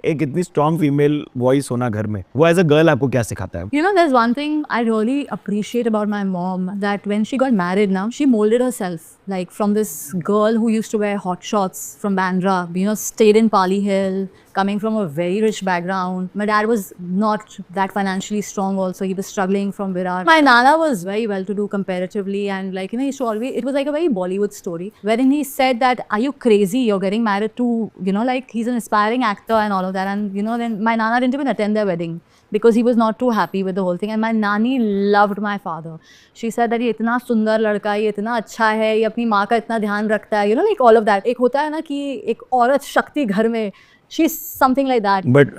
एक इतनी strong female voice होना घर में, वो एज अ गर्ल आपको क्या सिखाता है? You know, there's one thing I really appreciate about my mom, that when she got married now, she molded herself. Like from this girl who used to wear hot shorts from Bandra, you know, stayed in Pali Hill, coming from a very rich background. My dad was not that financially strong also. He was struggling from Virar. My Nana was very well to do comparatively, and like, you know, he used to always, it was like a very Bollywood story wherein he said that, are you crazy? You're getting married to, you know, like he's an aspiring actor and all of that. And you know, then my Nana didn't even attend their wedding because he was not too happy with the whole thing. And my Nani loved my father. She said that ये इतना सुंदर लड़का है, ये इतना अच्छा है, ये अपनी माँ का इतना ध्यान रखता है, you know, like all of that. एक होता है ना कि एक औरत शक्ति घर में, she's something like that. But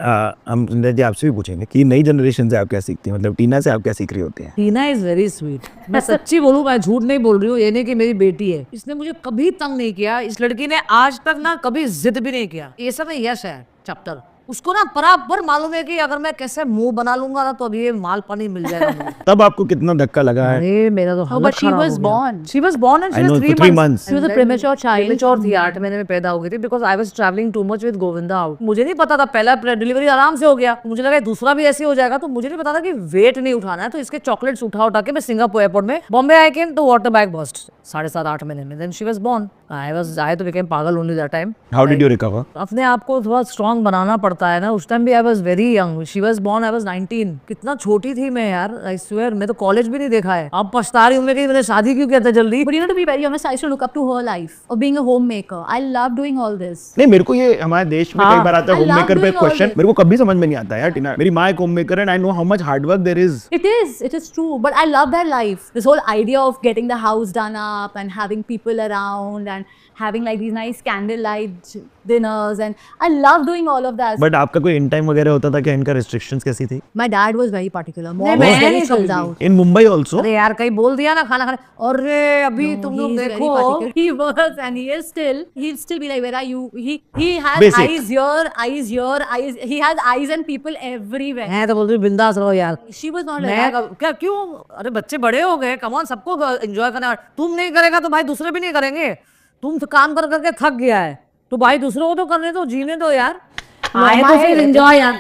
हम सुंदर जी आपसे भी पूछेंगे कि नई जनरेशन से आप क्या सीखती हैं, मतलब टीना से आप क्या सीख रही होती हैं? टीना इज वेरी स्वीट। मैं सच्ची बोलूं, मैं झूठ नहीं बोल रही हूँ। ये नहीं कि मेरी बेटी है, इसने मुझे कभी तंग नहीं किया। इस लड़की ने आज तक ना कभी जिद भी नहीं किया। ये सब यश है चैप्टर। उसको ना बराबर मालूम है कि अगर मैं कैसे मुंह बना लूंगा ना तो अभी ये माल पानी मिल जाएगा मुझे। तब आपको कितना धक्का लगा है? अरे मेरा तो but she was born. She was born and I she know, was for 3 3 months. She was a premature child. Premature थी, 8 महीने में पैदा हो गई थी because I was traveling too much with Govinda out. मुझे नहीं पता था, पहला डिलीवरी आराम से हो गया, मुझे लगा दूसरा भी ऐसे हो जाएगा, तो मुझे नहीं पता था कि वेट नहीं उठाना है। तो इसके चॉकलेट्स उठा के मैं सिंगापुर एयरपोर्ट में बॉम्बे आई केम तो वाटर बैग बर्स्ट 7.5-8 महीने में। Then she was born. I तो became पागल only that time. How did you recover? अपने आप को थोड़ा स्ट्रॉन्ग बनाना पड़ता है ना। उस टाइम भी I was very young. She was born, I was 19। कितना छोटी थी मैं यार, आई स्वेयर। मैं तो कॉलेज भी नहीं देखा है। अब पछता रही हूँ मैं कि मैंने शादी क्यों किया था जल्दी। But you know, to be very honest, I used to look up to her life of being a homemaker. I love doing all this. नहीं, मेरे को ये हमारे देश में कई बार आता है I love होममेकर पे doing all क्वेश्चन, this. मेरे को कभी समझ में नहीं आता यार टीना। मेरी माँ एक होममेकर है and I know how much hard work there is. It is true. But I love that life. This whole idea of getting the house done up and having people around and having like these nice candlelight dinners, and I love doing all of that. But आपका कोई in time वगैरह होता था क्या? इनका restrictions कैसी थी? My dad was very particular. Mom नहीं, was मैं very नहीं chilled कभी out. इन मुंबई ऑल्सो? अरे यार कहीं बोल दिया ना खाना खाने, अरे अभी तुम लोग He's very देखो। particular. He was, and he is still. He'll still be like, "Where are you?" He has Basic. eyes here, eyes here, eyes. He has eyes and people everywhere. मैं तो बोल रही हूँ बिंदास रहो यार। She was not like मैं that. क्या क्यों? अरे बच्चे बड़े हो गए, कम ऑन, सबको एंजॉय करना। तुम नहीं करेगा तो भाई दूसरे भी नहीं करेंगे। तुम तो काम कर करके थक गया है तो भाई दूसरों को तो करने दो, जीने दो यार। आए तो फिर एंजॉय यार।